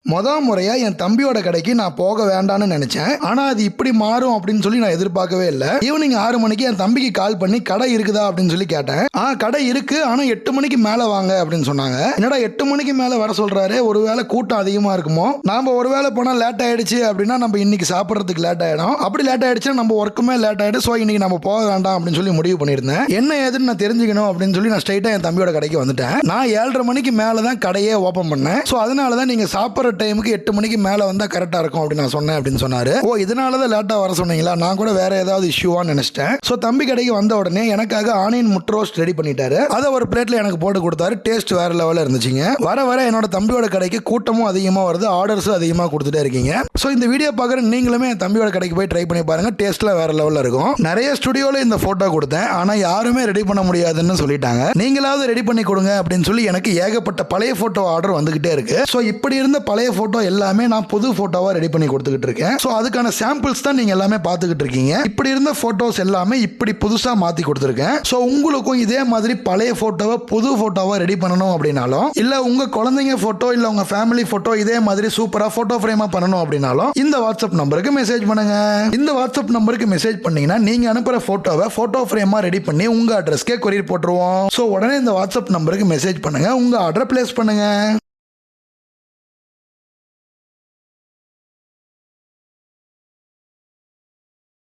முறையா என் தம்பியோட கடைக்கு நான் போக வேண்டாம்னு நினைச்சேன். ஆனா அது இப்படி மாறும் அப்படின்னு சொல்லி நான் எதிர்பார்க்கவே இல்லை. ஈவினிங் 6 மணிக்கு என் தம்பிக்கு கால் பண்ணி கடை இருக்குதா அப்படின்னு சொல்லி கேட்டேன். கடை இருக்கு, ஆனா 8 மணிக்கு மேல வாங்க அப்படின்னு சொன்னாங்க. என்னடா 8 மணிக்கு மேல வர சொல்றாரு, ஒருவேளை கூட்டம் அதிகமா இருக்குமோ, நாம ஒருவேளை போனா லேட் ஆயிடுச்சு அப்படின்னா நம்ம இன்னைக்கு சாப்பிட்றதுக்கு லேட் ஆயிடும். அப்படி லேட் ஆயிடுச்சுன்னா நம்ம ஒர்க்குமே லேட் ஆயிடும். ஸோ இன்னைக்கு நம்ம போக வேண்டாம் அப்படின்னு சொல்லி முடிவு பண்ணியிருந்தேன். என்ன ஏதுன்னு நான் தெரிஞ்சுக்கணும் அப்படின்னு சொல்லி நான் ஸ்ட்ரைட்டா என் தம்பியோட கடைக்கு வந்துட்டேன். நான் 7:30 மணிக்கு மேல தான் கடையே ஓபன் பண்ணேன். ஸோ அதனால தான் நீங்க சாப்பிட்ற டைமுக்கு 8 மணிக்கு மேல வந்தா கரெக்டா இருக்கும் அப்படின்னு நான் சொன்னேன் அப்படின்னு சொன்னாரு. ஓ, இதனாலதான் லேட்டா வர சொன்னீங்களா? நான் கூட வேற ஏதாவது இஷ்யூவான்னு நினைச்சிட்டேன். ஸோ தம்பி கடைக்கு வந்த உடனே எனக்காக ஆனியன் முட்டை ரோஸ்ட் ரெடி பண்ணிட்டாரு. அதை ஒரு பிளேட்ல எனக்கு போட்டு கொடுத்தாரு. டேஸ்ட் வேற லெவலில் இருந்துச்சுங்க. வர வர என்னோட தம்பியோட கடைக்கு கூட்டமும் அதிகமாக வருது, ஆர்டர்ஸும் அதிகமாக கொடுத்துட்டே இருக்கீங்க. ஸோ இந்த வீடியோ பார்க்குற நீங்களுமே என் தம்பியோட கடைக்கு போய் ட்ரை பண்ணி பாருங்க. டேஸ்ட்ல வேற லெவலில் இருக்கும். நிறைய ஸ்டுடியோல இந்த போட்டோ கொடுத்தேன், ஆனா யாருமே ரெடி பண்ண முடியாதுன்னு சொல்லிட்டாங்க. நீங்களாவது ரெடி பண்ணி கொடுங்க அப்படின்னு சொல்லி எனக்கு ஏகப்பட்ட பழைய போட்டோ ஆர்டர் வந்துகிட்டே இருக்கு. ஸோ இப்படி இருந்த பழைய போட்டோ எல்லாமே நான் புது போட்டோவா ரெடி பண்ணி கொடுத்துக்கிட்டு இருக்கேன். ஸோ அதுக்கான சாம்பிள்ஸ் தான் நீங்க எல்லாமே பார்த்துக்கிட்டு இருக்கீங்க. இப்படி இருந்த போட்டோஸ் எல்லாமே இப்படி புதுசா மாத்தி கொடுத்துருக்கேன். ஸோ உங்களுக்கும் இதே மாதிரி பழைய போட்டோவை புது போட்டோவா ரெடி பண்ணணும் அப்படின்னாலும், இல்ல உங்க குழந்தைங்க போட்டோ இல்ல உங்க ஃபேமிலி போட்டோ இதே மாதிரி சூப்பரா போட்டோ ஃப்ரேமா பண்ணணும் அப்படின்னாலும் இந்த வாட்ஸ்அப் நம்பருக்கு மெசேஜ் பண்ணுங்க. இந்த வாட்ஸ்அப் நம்பருக்கு மெசேஜ் பண்ணீங்கன்னா நீங்க அனுப்புற போட்டோவை போட்டோ ஃப்ரேமா ரெடி பண்ணி உங்க அட்ரஸ்க்கே கொரியர் போட்டுருவோம். ஸோ உடனே இந்த வாட்ஸ்அப் நம்பருக்கு மெசேஜ் பண்ணுங்க, உங்க ஆர்டர் பிளேஸ் பண்ணுங்க.